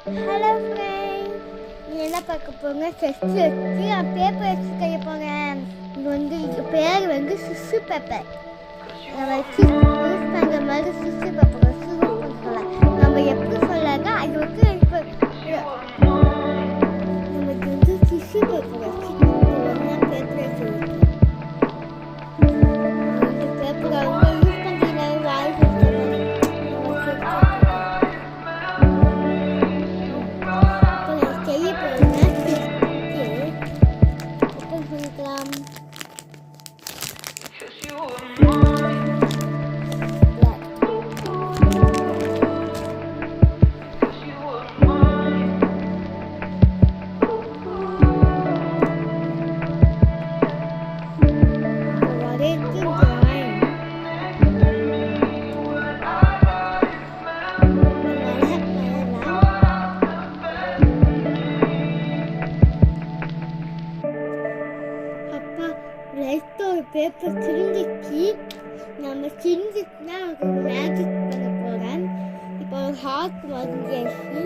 Hello friends, நீ என்ன பார்க்க போங்க? செஸ்ட் வச்சு நான் பேப்பர் வச்சு செய்ய போகிறேன். இது பேர் சிசு பேப்பர். நம்ம யூஸ் பண்ணுற மாதிரி சிசு பேப்பர் சூப்பர் சொல்ல நம்ம எப்படி சொல்லாங்க அது நமக்கு சிசு பேப்பர் வச்சு பேப்பர் வச்சு பேப்பரை யூஸ் பண்ணுற வாய் பேப்பர் சிரிஞ்சிச்சு. நம்ம சிரிஞ்சிச்சுன்னா மேஜிக் பண்ண போகிறேன். இப்போ ஒரு ஹார்ட் வந்துச்சு.